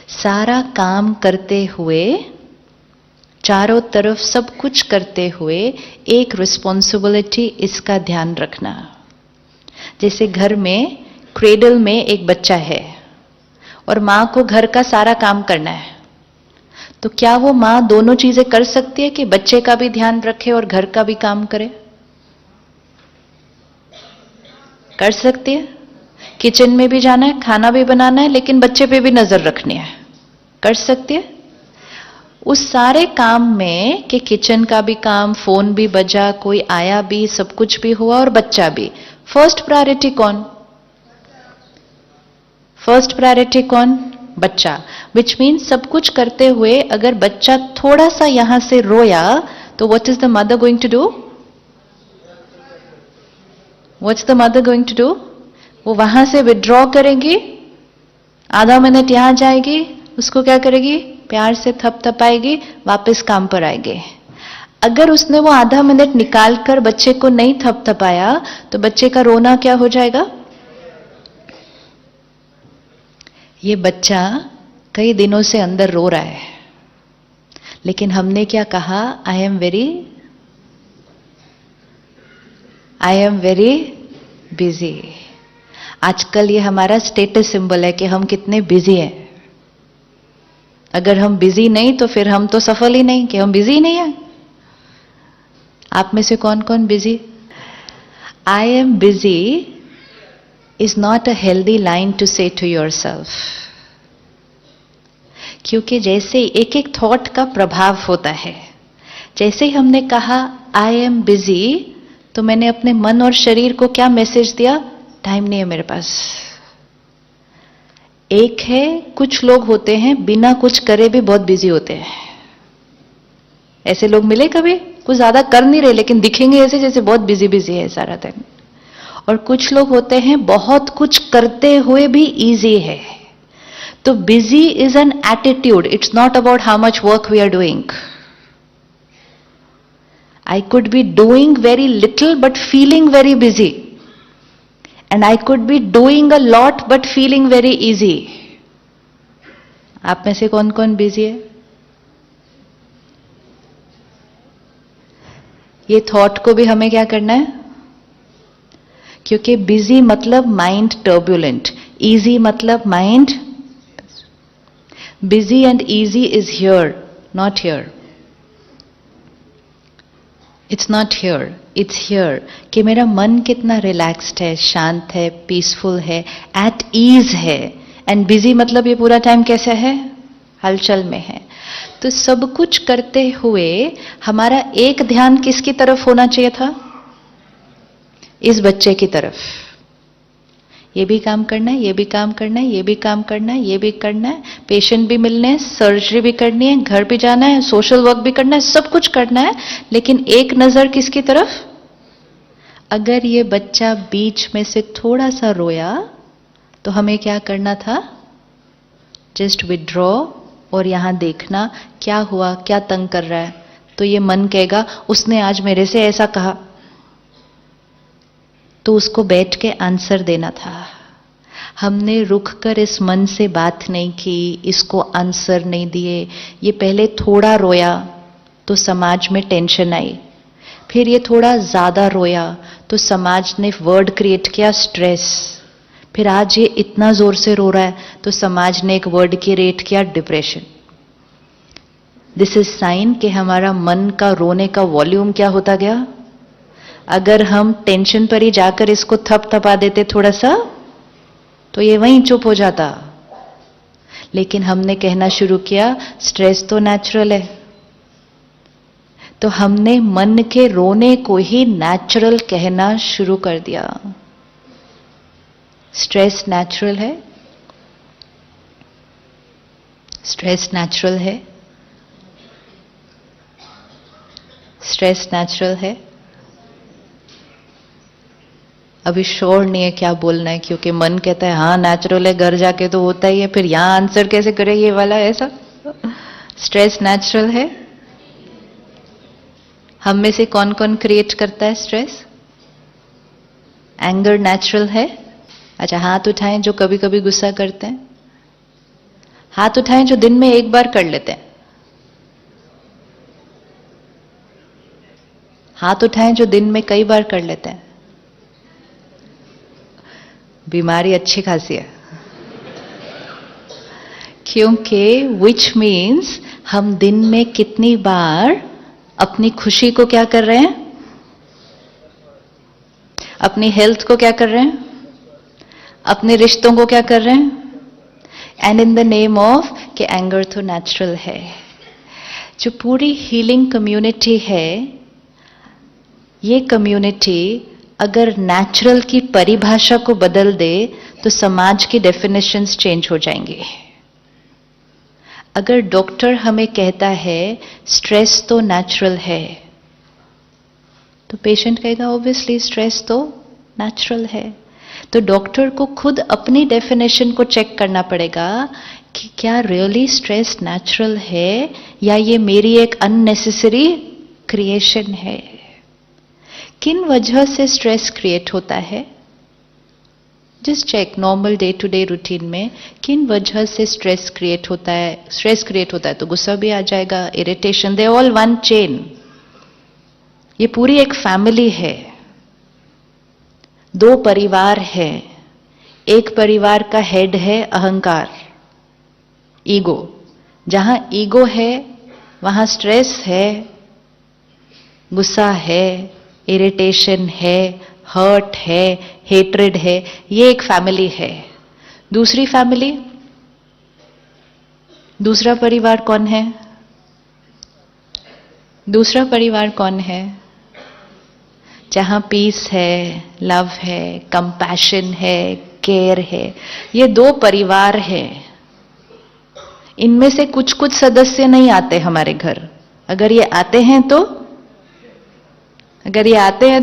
सारा काम करते हुए, चारों तरफ सब कुछ करते हुए एक रिस्पॉन्सिबिलिटी, इसका ध्यान रखना। जैसे घर में क्रेडल में एक बच्चा है और मां को घर का सारा काम करना है, तो क्या वो मां दोनों चीजें कर सकती है कि बच्चे का भी ध्यान रखे और घर का भी काम करे? कर सकती है। किचन में भी जाना है, खाना भी बनाना है, लेकिन बच्चे पे भी नजर रखनी है। कर सकती है। उस सारे काम में कि किचन का भी काम, फोन भी बजा, कोई आया भी, सब कुछ भी हुआ और बच्चा भी, फर्स्ट प्रायोरिटी कौन? फर्स्ट प्रायोरिटी कौन? बच्चा। विच मीन्स सब कुछ करते हुए अगर बच्चा थोड़ा सा यहां से रोया, तो what is the mother going to do? What's the mother going to do? वो वहां से विड्रॉ करेगी, आधा मिनट यहां जाएगी, उसको क्या करेगी? प्यार से थपथपाएगी, वापस काम पर आएगी। अगर उसने वो आधा मिनट निकालकर बच्चे को नहीं थपथपाया, तो बच्चे का रोना क्या हो जाएगा? ये बच्चा कई दिनों से अंदर रो रहा है, लेकिन हमने क्या कहा? I am very busy. आजकल ये हमारा स्टेटस सिंबल है कि हम कितने बिजी हैं। अगर हम बिजी नहीं तो फिर हम तो सफल ही नहीं, कि हम बिजी नहीं हैं। आप में से कौन कौन busy? I am busy is not a healthy line to say to yourself. क्योंकि जैसे एक एक थॉट का प्रभाव होता है, जैसे ही हमने कहा आई एम बिजी, तो मैंने अपने मन और शरीर को क्या मैसेज दिया? टाइम नहीं है मेरे पास। एक है, कुछ लोग होते हैं बिना कुछ करे भी बहुत बिजी होते हैं। ऐसे लोग मिले कभी? कुछ ज्यादा कर नहीं रहे, लेकिन दिखेंगे ऐसे जैसे बहुत बिजी बिजी है सारा दिन। और कुछ लोग होते हैं बहुत कुछ करते हुए भी इजी है। तो busy is an attitude, it's not about how much work we are doing. I could be doing very little but feeling very busy, and I could be doing a lot but feeling very easy. आप में से कौन कौन busy है? ये thought को भी हमें क्या करना है? क्योंकि बिजी मतलब माइंड टर्बुलेंट, इजी मतलब mind. Busy and easy is here, not here. It's not here, it's here. कि मेरा मन कितना रिलैक्स्ड है, शांत है, पीसफुल है, एट ईज है। एंड बिजी मतलब ये पूरा टाइम कैसा है? हलचल में है। तो सब कुछ करते हुए हमारा एक ध्यान किसकी तरफ होना चाहिए था? इस बच्चे की तरफ। ये भी काम करना है, ये भी काम करना है, ये भी काम करना है, ये भी करना है, पेशेंट भी मिलने हैं, सर्जरी भी करनी है, घर भी जाना है, सोशल वर्क भी करना है, सब कुछ करना है, लेकिन एक नजर किसकी तरफ? अगर ये बच्चा बीच में से थोड़ा सा रोया, तो हमें क्या करना था? जस्ट विड्रॉ और यहां देखना क्या हुआ, क्या तंग कर रहा है। तो ये मन कहेगा उसने आज मेरे से ऐसा कहा, तो उसको बैठ के आंसर देना था। हमने रुक कर इस मन से बात नहीं की, इसको आंसर नहीं दिए। ये पहले थोड़ा रोया तो समाज में टेंशन आई, फिर ये थोड़ा ज्यादा रोया तो समाज ने वर्ड क्रिएट किया स्ट्रेस, फिर आज ये इतना जोर से रो रहा है तो समाज ने एक वर्ड क्रिएट किया डिप्रेशन। दिस इज साइन कि हमारा मन का रोने का वॉल्यूम क्या होता गया। अगर हम टेंशन पर ही जाकर इसको थपथपा देते थोड़ा सा, तो ये वहीं चुप हो जाता। लेकिन हमने कहना शुरू किया स्ट्रेस तो नेचुरल है, तो हमने मन के रोने को ही नेचुरल कहना शुरू कर दिया। स्ट्रेस नेचुरल है, स्ट्रेस नेचुरल है, स्ट्रेस नेचुरल है। अभी श्योर नहीं है क्या बोलना है, क्योंकि मन कहता है हाँ नेचुरल है, घर जाके तो होता ही है, फिर यहां आंसर कैसे करे ये वाला ऐसा। स्ट्रेस नेचुरल है। हम में से कौन कौन क्रिएट करता है स्ट्रेस? एंगर नेचुरल है। अच्छा हाथ उठाएं जो कभी कभी गुस्सा करते हैं, हाथ उठाएं जो दिन में एक बार कर लेते हैं। हाथ उठाएं जो दिन में कई बार कर लेते हैं। बीमारी अच्छी खासी है, क्योंकि विच मीन्स हम दिन में कितनी बार अपनी खुशी को क्या कर रहे हैं, अपनी हेल्थ को क्या कर रहे हैं, अपने रिश्तों को क्या कर रहे हैं, and in the name of कि एंगर तो नेचुरल है। जो पूरी हीलिंग कम्युनिटी है, ये कम्युनिटी अगर नेचुरल की परिभाषा को बदल दे तो समाज की डेफिनेशंस चेंज हो जाएंगे। अगर डॉक्टर हमें कहता है स्ट्रेस तो नेचुरल है, तो पेशेंट कहेगा ऑब्वियसली स्ट्रेस तो नेचुरल है। तो डॉक्टर को खुद अपनी डेफिनेशन को चेक करना पड़ेगा कि क्या रियली स्ट्रेस नेचुरल है या ये मेरी एक अननेसेसरी क्रिएशन है। किन वजह से स्ट्रेस क्रिएट होता है, just check normal day to day routine में किन वजह से स्ट्रेस क्रिएट होता है। स्ट्रेस क्रिएट होता है तो गुस्सा भी आ जाएगा, irritation, they all one chain. ये पूरी एक फैमिली है, दो परिवार है। एक परिवार का हेड है अहंकार, ईगो। जहां ईगो है वहां स्ट्रेस है, गुस्सा है, इरिटेशन है, हर्ट है, हेट्रेड है। ये एक फैमिली है। दूसरी फैमिली, दूसरा परिवार कौन है? दूसरा परिवार कौन है? जहां पीस है, लव है, कंपैशन है, केयर है। ये दो परिवार है। इनमें से कुछ कुछ सदस्य नहीं आते हमारे घर। अगर ये आते हैं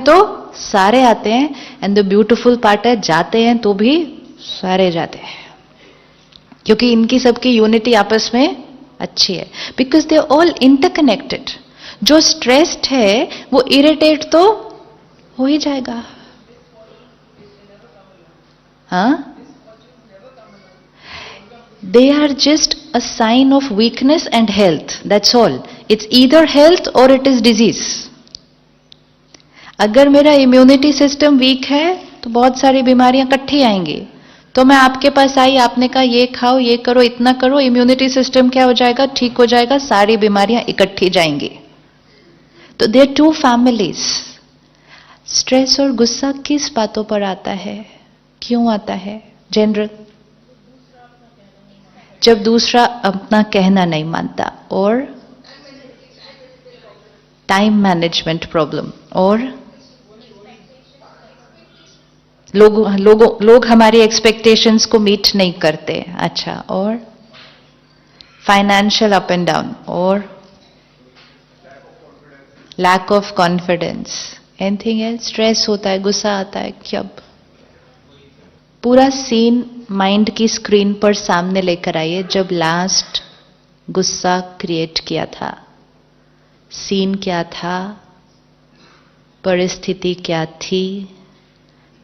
तो सारे आते हैं। एंड द ब्यूटीफुल पार्ट है, जाते हैं तो भी सारे जाते हैं, क्योंकि इनकी सबकी यूनिटी आपस में अच्छी है। Because they all interconnected. जो स्ट्रेस्ड है वो इरिटेट तो हो ही जाएगा। हाँ, they are just a sign of weakness and health, that's all. It's either health or it is disease. अगर मेरा इम्यूनिटी सिस्टम वीक है तो बहुत सारी बीमारियां इकट्ठी आएंगी। तो मैं आपके पास आई, आपने कहा ये खाओ, ये करो, इतना करो, इम्यूनिटी सिस्टम क्या हो जाएगा, ठीक हो जाएगा, सारी बीमारियां इकट्ठी जाएंगी। तो देयर टू फैमिलीज। स्ट्रेस और गुस्सा किस बातों पर आता है, क्यों आता है? जनरल, जब दूसरा अपना कहना नहीं मानता, और टाइम मैनेजमेंट प्रॉब्लम, और लोग हमारी एक्सपेक्टेशंस को मीट नहीं करते। अच्छा, और फाइनेंशियल अप एंड डाउन, और lack of confidence. Anything else? Stress होता है, गुस्सा आता है, कब? पूरा सीन माइंड की स्क्रीन पर सामने लेकर आइए। जब लास्ट गुस्सा क्रिएट किया था, सीन क्या था, परिस्थिति क्या थी,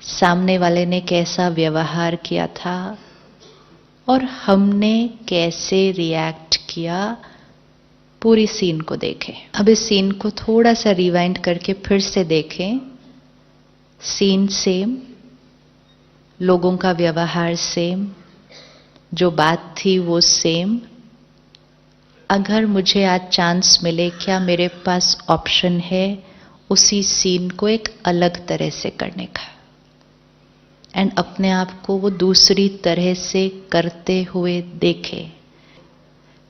सामने वाले ने कैसा व्यवहार किया था, और हमने कैसे रिएक्ट किया, पूरी सीन को देखें। अब इस सीन को थोड़ा सा रिवाइंड करके फिर से देखें। सीन सेम, लोगों का व्यवहार सेम, जो बात थी वो सेम। अगर मुझे आज चांस मिले, क्या मेरे पास ऑप्शन है उसी सीन को एक अलग तरह से करने का, एंड अपने आप को वो दूसरी तरह से करते हुए देखे?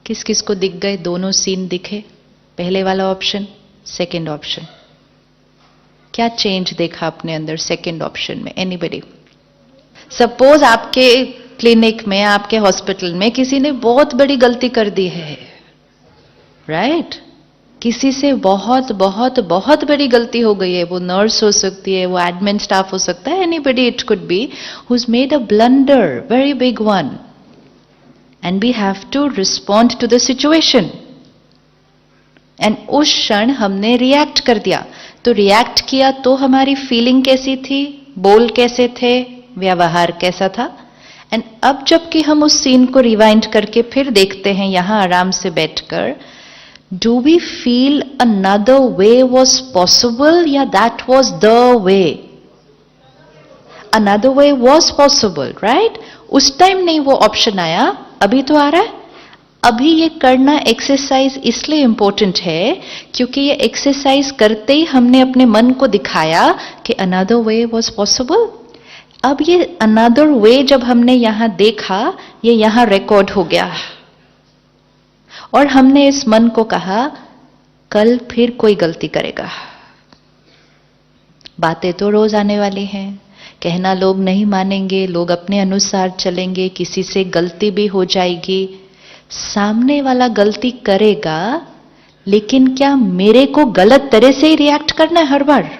किस किस को दिख गए दोनों सीन दिखे? पहले वाला ऑप्शन, सेकंड ऑप्शन। क्या चेंज देखा अपने अंदर सेकंड ऑप्शन में? एनीबडी? सपोज आपके क्लिनिक में, आपके हॉस्पिटल में किसी ने बहुत बड़ी गलती कर दी है, राइट? किसी से बहुत बहुत बहुत बड़ी गलती हो गई है। वो नर्स हो सकती है, वो एडमिन स्टाफ हो सकता है, anybody it could be, who's made a blunder, very big one, and we have to respond to the situation. And उस क्षण हमने रिएक्ट कर दिया। तो रिएक्ट किया तो हमारी फीलिंग कैसी थी, बोल कैसे थे, व्यवहार कैसा था? एंड अब जबकि हम उस सीन को रिवाइंड करके फिर देखते हैं यहां आराम से बैठकर, do we feel another way was possible या that was the way? Another way was possible, right? उस टाइम नहीं वो ऑप्शन आया, अभी तो आ रहा है। अभी ये करना एक्सरसाइज इसलिए इंपॉर्टेंट है क्योंकि ये एक्सरसाइज करते ही हमने अपने मन को दिखाया कि अनदर वे वॉज पॉसिबल। अब ये अनदर वे जब हमने यहां देखा, ये यहां रिकॉर्ड हो गया और हमने इस मन को कहा कल फिर कोई गलती करेगा। बातें तो रोज आने वाली हैं, कहना लोग नहीं मानेंगे, लोग अपने अनुसार चलेंगे, किसी से गलती भी हो जाएगी। सामने वाला गलती करेगा, लेकिन क्या मेरे को गलत तरह से ही रिएक्ट करना है हर बार?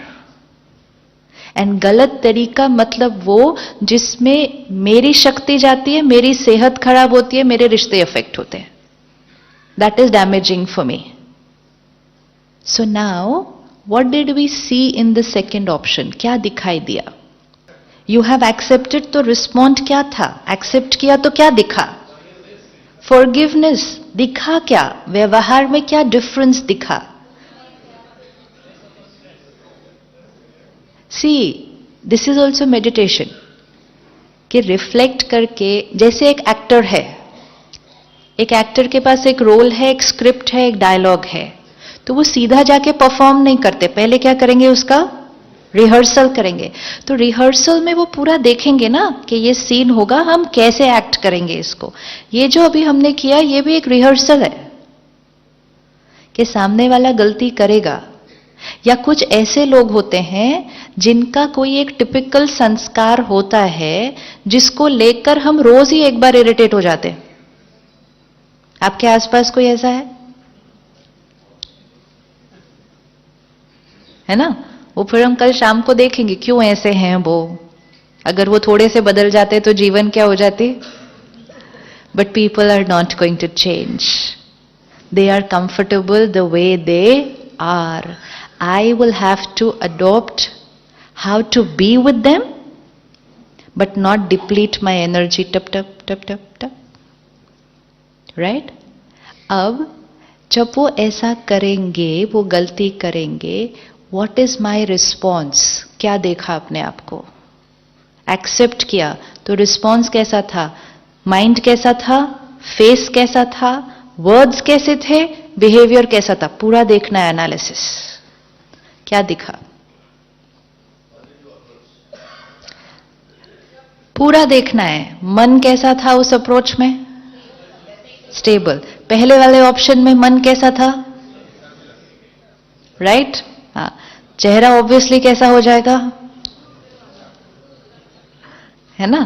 एंड गलत तरीका मतलब वो जिसमें मेरी शक्ति जाती है, मेरी सेहत खराब होती है, मेरे रिश्ते अफेक्ट होते हैं। That is damaging for me. So now what did we see in the second option? क्या दिखाई दिया? यू हैव एक्सेप्टेड, तो रिस्पॉन्ड क्या था? एक्सेप्ट किया तो क्या दिखा? फॉरगिवनेस। दिखा क्या? व्यवहार में क्या डिफरेंस दिखा? सी, दिस इज ऑल्सो मेडिटेशन कि रिफ्लेक्ट करके, जैसे एक एक्टर है, एक एक्टर के पास एक रोल है, एक स्क्रिप्ट है, एक डायलॉग है, तो वो सीधा जाके परफॉर्म नहीं करते, पहले क्या करेंगे? उसका रिहर्सल करेंगे। तो रिहर्सल में वो पूरा देखेंगे ना कि ये सीन होगा, हम कैसे एक्ट करेंगे इसको। ये जो अभी हमने किया, ये भी एक रिहर्सल है कि सामने वाला गलती करेगा। या कुछ ऐसे लोग होते हैं जिनका कोई एक टिपिकल संस्कार होता है जिसको लेकर हम रोज ही एक बार इरिटेट हो जाते हैं। आपके आसपास कोई ऐसा है ना? वो फिर हम कल शाम को देखेंगे क्यों ऐसे हैं वो। अगर वो थोड़े से बदल जाते तो जीवन क्या हो जाती? But people are not going to change, they are comfortable the way they are. I will have to adopt how to be with them but not deplete my energy टप टप टप टप टप, राइट? अब जब वो ऐसा करेंगे, वो गलती करेंगे, What is my response? क्या देखा अपने आप को? एक्सेप्ट किया तो रिस्पॉन्स कैसा था? माइंड कैसा था? फेस कैसा था? वर्ड्स कैसे थे? बिहेवियर कैसा था? पूरा देखना है, एनालिसिस। क्या दिखा? पूरा देखना है। मन कैसा था उस अप्रोच में? स्टेबल। पहले वाले ऑप्शन में मन कैसा था? राइट? हाँ। चेहरा ऑब्वियसली कैसा हो जाएगा? है ना?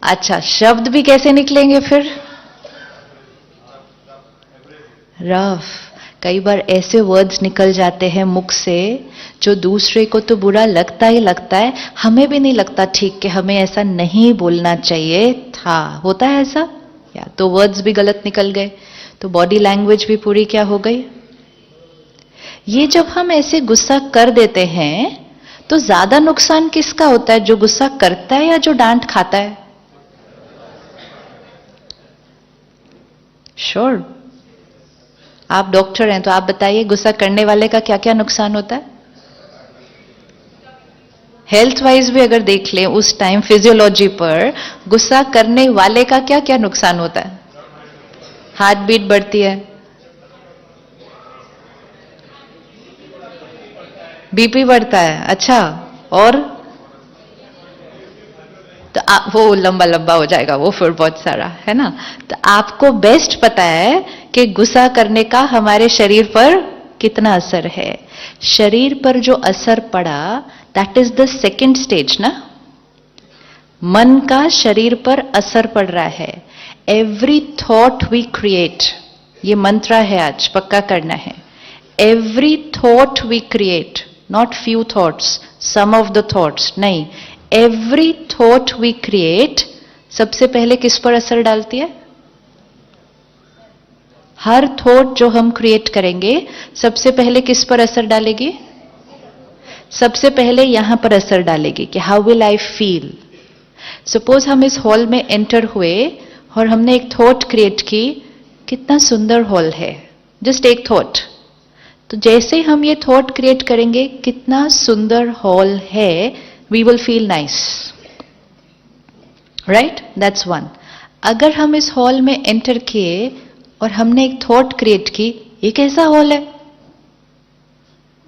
अच्छा, शब्द भी कैसे निकलेंगे फिर? रफ। कई बार ऐसे वर्ड्स निकल जाते हैं मुख से जो दूसरे को तो बुरा लगता ही लगता है, हमें भी नहीं लगता ठीक कि हमें ऐसा नहीं बोलना चाहिए था। होता है ऐसा? या तो वर्ड्स भी गलत निकल गए, तो बॉडी लैंग्वेज भी पूरी क्या हो गई? ये जब हम ऐसे गुस्सा कर देते हैं तो ज्यादा नुकसान किसका होता है? जो गुस्सा करता है या जो डांट खाता है? श्योर। आप डॉक्टर हैं तो आप बताइए, गुस्सा करने वाले का क्या क्या नुकसान होता है? हेल्थ वाइज भी अगर देख लें उस टाइम फिजियोलॉजी पर, गुस्सा करने वाले का क्या क्या नुकसान होता है? हार्ट बीट बढ़ती है, बीपी बढ़ता है। अच्छा, और तो वो लंबा लंबा हो जाएगा वो फिर बहुत सारा, है ना? तो आपको बेस्ट पता है कि गुस्सा करने का हमारे शरीर पर कितना असर है। शरीर पर जो असर पड़ा, that is the second stage ना। मन का शरीर पर असर पड़ रहा है। एवरी थॉट वी क्रिएट, ये मंत्र है आज, पक्का करना है। Every thought we create, not few thoughts, some of the thoughts, नहीं, एवरी थॉट वी क्रिएट सबसे पहले किस पर असर डालती है? हर थॉट जो हम क्रिएट करेंगे सबसे पहले किस पर असर डालेगी? सबसे पहले यहां पर असर डालेगी कि how will I feel. Suppose हम इस हॉल में एंटर हुए और हमने एक थॉट क्रिएट की, कितना सुंदर हॉल है, जस्ट एक थॉट। तो जैसे हम ये थॉट क्रिएट करेंगे कितना सुंदर हॉल है, we will feel nice, right? That's one. अगर हम इस हॉल में एंटर किए और हमने एक थॉट क्रिएट की, ये कैसा हॉल है,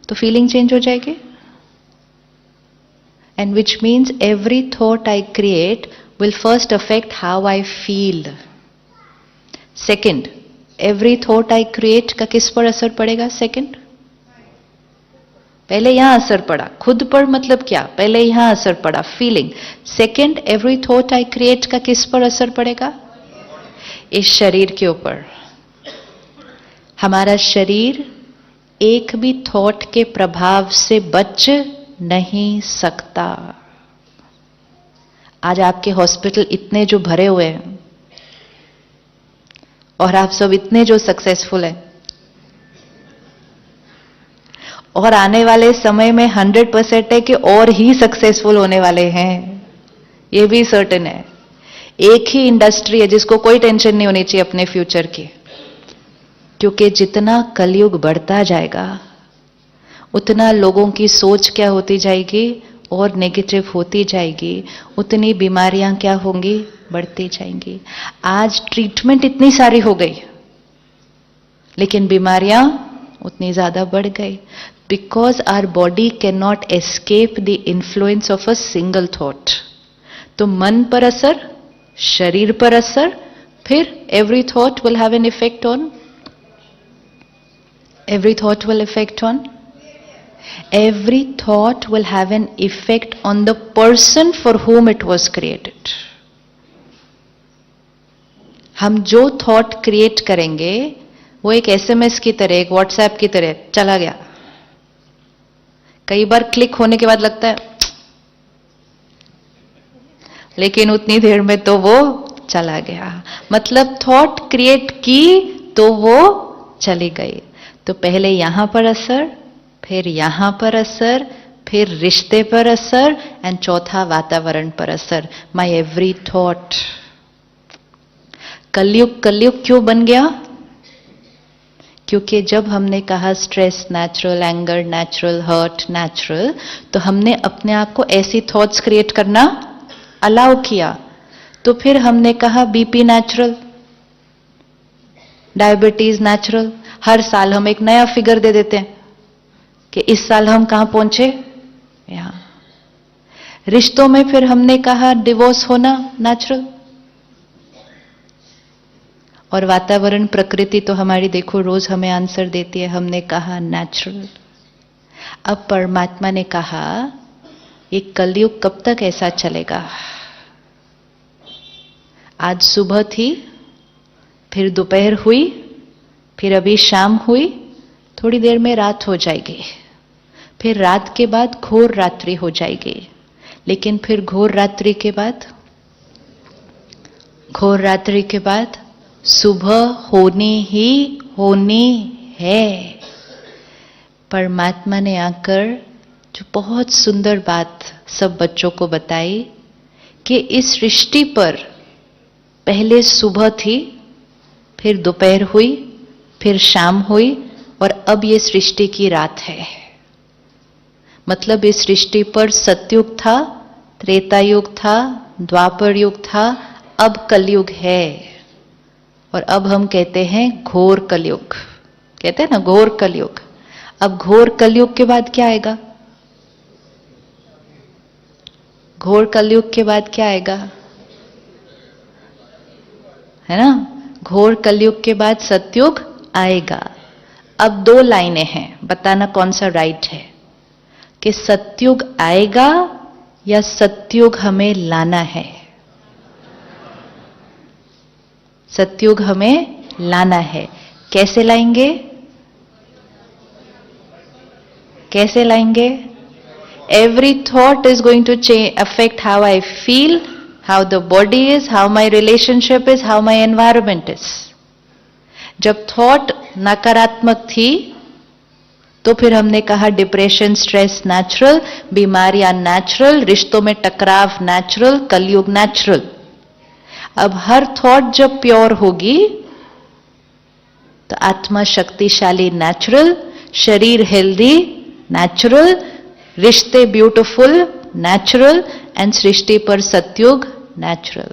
तो फीलिंग चेंज हो जाएगी। And which means every thought I create will first affect how I feel. Second, every thought I create का किस पर असर पड़ेगा? Second, पहले यहां असर पड़ा, खुद पर मतलब क्या, पहले यहां असर पड़ा, feeling. Second, every thought I create का किस पर असर पड़ेगा? इस शरीर के ऊपर। हमारा शरीर एक भी थॉट के प्रभाव से बच नहीं सकता। आज आपके हॉस्पिटल इतने जो भरे हुए हैं और आप सब इतने जो सक्सेसफुल हैं, और आने वाले समय में 100% है कि और ही सक्सेसफुल होने वाले हैं, ये भी सर्टेन है। एक ही इंडस्ट्री है जिसको कोई टेंशन नहीं होनी चाहिए अपने फ्यूचर की, क्योंकि जितना कलयुग बढ़ता जाएगा उतना लोगों की सोच क्या होती जाएगी, और नेगेटिव होती जाएगी, उतनी बीमारियां क्या होंगी, बढ़ती जाएंगी। आज ट्रीटमेंट इतनी सारी हो गई लेकिन बीमारियां उतनी ज्यादा बढ़ गई, because our body can not escape the influence of a single thought. तो मन पर असर, शरीर पर असर, फिर every thought will have an effect on, every thought will affect on, every thought will have an effect on the person for whom it was created. हम जो थॉट क्रिएट करेंगे वो एक एसएमएस की तरह, एक व्हाट्सएप की तरह चला गया। कई बार क्लिक होने के बाद लगता है लेकिन उतनी देर में तो वो चला गया। मतलब थॉट क्रिएट की तो वो चली गई। तो पहले यहां पर असर, फिर यहां पर असर, फिर रिश्ते पर असर, एंड चौथा वातावरण पर असर। My every thought. कलयुग कलयुग क्यों बन गया? क्योंकि जब हमने कहा stress natural, anger natural, hurt natural, तो हमने अपने आप को ऐसी थॉट्स क्रिएट करना अलाउ किया। तो फिर हमने कहा बीपी नेचुरल, डायबिटीज नेचुरल। हर साल हम एक नया फिगर दे देते हैं कि इस साल हम कहां पहुंचे, यहां। रिश्तों में फिर हमने कहा डिवोर्स होना नेचुरल। और वातावरण, प्रकृति तो हमारी देखो रोज हमें आंसर देती है, हमने कहा नेचुरल। अब परमात्मा ने कहा ये कलयुग कब तक ऐसा चलेगा? आज सुबह थी, फिर दोपहर हुई, फिर अभी शाम हुई, थोड़ी देर में रात हो जाएगी, फिर रात के बाद घोर रात्रि हो जाएगी, लेकिन फिर घोर रात्रि के बाद, घोर रात्रि के बाद सुबह होनी ही होनी है। परमात्मा ने आकर जो बहुत सुंदर बात सब बच्चों को बताई कि इस सृष्टि पर पहले सुबह थी, फिर दोपहर हुई, फिर शाम हुई, और अब ये सृष्टि की रात है। मतलब इस सृष्टि पर सतयुग था, त्रेता युग था, द्वापर युग था, अब कलयुग है। और अब हम कहते हैं घोर कलयुग, कहते हैं ना घोर कलयुग। अब घोर कलयुग के बाद क्या आएगा? घोर कलयुग के बाद क्या आएगा? है ना, घोर कलयुग के बाद सतयुग आएगा। अब दो लाइनें हैं, बताना कौन सा राइट है, कि सतयुग आएगा या सतयुग हमें लाना है? सतयुग हमें लाना है। कैसे लाएंगे? कैसे लाएंगे? Every thought is going to affect how I feel, how the body is, how my relationship is, how my environment is. जब थॉट नकारात्मक थी तो फिर हमने कहा डिप्रेशन स्ट्रेस नेचुरल, बीमारियां नेचुरल, रिश्तों में टकराव नेचुरल, कलयुग नेचुरल। अब हर थॉट जब प्योर होगी तो आत्मा शक्तिशाली नेचुरल, शरीर हेल्दी नेचुरल, रिश्ते ब्यूटीफुल नेचुरल एंड सृष्टि पर सतयुग नेचुरल।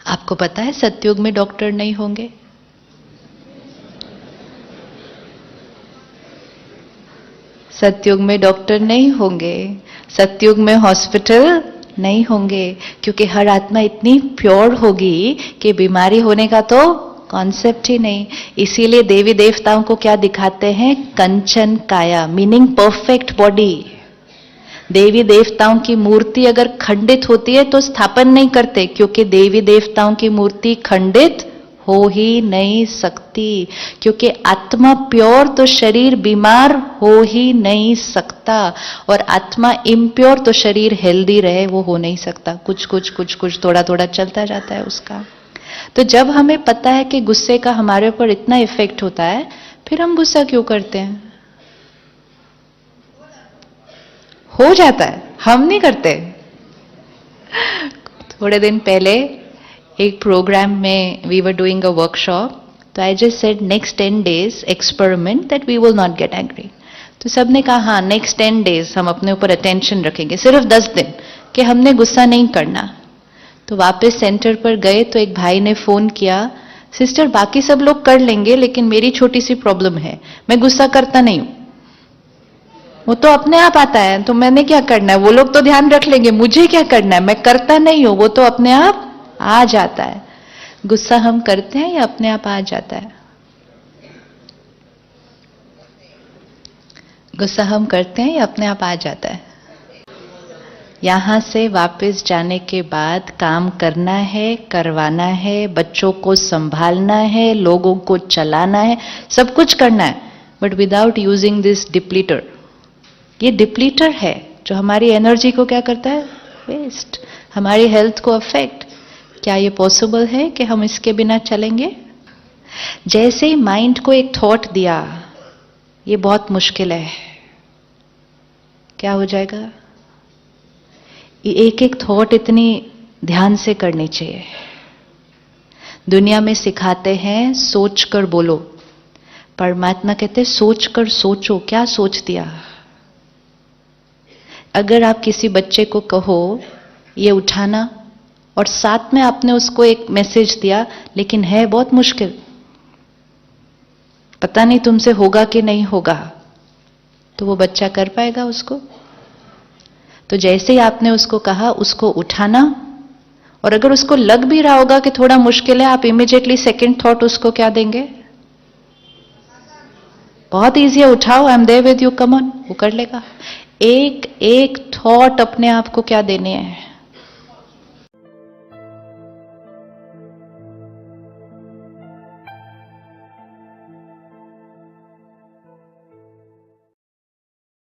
आपको पता है सतयुग में डॉक्टर नहीं होंगे? सतयुग में डॉक्टर नहीं होंगे, सतयुग में हॉस्पिटल नहीं होंगे, क्योंकि हर आत्मा इतनी प्योर होगी कि बीमारी होने का तो कॉन्सेप्ट ही नहीं। इसीलिए देवी देवताओं को क्या दिखाते हैं? कंचन काया, मीनिंग परफेक्ट बॉडी। देवी देवताओं की मूर्ति अगर खंडित होती है तो स्थापन नहीं करते, क्योंकि देवी देवताओं की मूर्ति खंडित हो ही नहीं सकती, क्योंकि आत्मा प्योर तो शरीर बीमार हो ही नहीं सकता, और आत्मा इम्प्योर तो शरीर हेल्दी रहे वो हो नहीं सकता। कुछ कुछ थोड़ा थोड़ा चलता जाता है उसका। तो जब हमें पता है कि गुस्से का हमारे ऊपर इतना इफेक्ट होता है, फिर हम गुस्सा क्यों करते हैं? हो जाता है, हम नहीं करते। थोड़े दिन पहले एक प्रोग्राम में we were doing a workshop, तो I just said next 10 days experiment that we will not get angry. तो सबने कहा हाँ नेक्स्ट 10 days हम अपने ऊपर अटेंशन रखेंगे, सिर्फ 10 दिन कि हमने गुस्सा नहीं करना। तो वापस सेंटर पर गए तो एक भाई ने फोन किया, सिस्टर बाकी सब लोग कर लेंगे लेकिन मेरी छोटी सी प्रॉब्लम है, मैं गुस्सा करता नहीं हूं। वो तो अपने आप आता है, तो मैंने क्या करना है? वो लोग तो ध्यान रख लेंगे, मुझे क्या करना है? मैं करता नहीं हूं, वो तो अपने आप आ जाता है। गुस्सा हम करते हैं या अपने आप आ जाता है? गुस्सा हम करते हैं या अपने आप आ जाता है? यहां से वापस जाने के बाद काम करना है, करवाना है, बच्चों को संभालना है, लोगों को चलाना है, सब कुछ करना है, बट विदाउट यूजिंग दिस डिप्लीटर। ये डिप्लीटर है जो हमारी एनर्जी को क्या करता है? वेस्ट, हमारी हेल्थ को अफेक्ट। क्या ये पॉसिबल है कि हम इसके बिना चलेंगे? जैसे ही माइंड को एक थॉट दिया, ये बहुत मुश्किल है, क्या हो जाएगा? एक एक थॉट इतनी ध्यान से करनी चाहिए। दुनिया में सिखाते हैं सोच कर बोलो, परमात्मा कहते हैं सोच कर सोचो। क्या सोच दिया? अगर आप किसी बच्चे को कहो ये उठाना, और साथ में आपने उसको एक मैसेज दिया, लेकिन है बहुत मुश्किल, पता नहीं तुमसे होगा कि नहीं होगा, तो वो बच्चा कर पाएगा उसको? तो जैसे ही आपने उसको कहा उसको उठाना, और अगर उसको लग भी रहा होगा कि थोड़ा मुश्किल है, आप इमीडिएटली सेकंड थॉट उसको क्या देंगे? बहुत ईजी है, उठाओ, I am there with you, come on, वो कर लेगा। एक एक थॉट अपने आप को क्या देने हैं?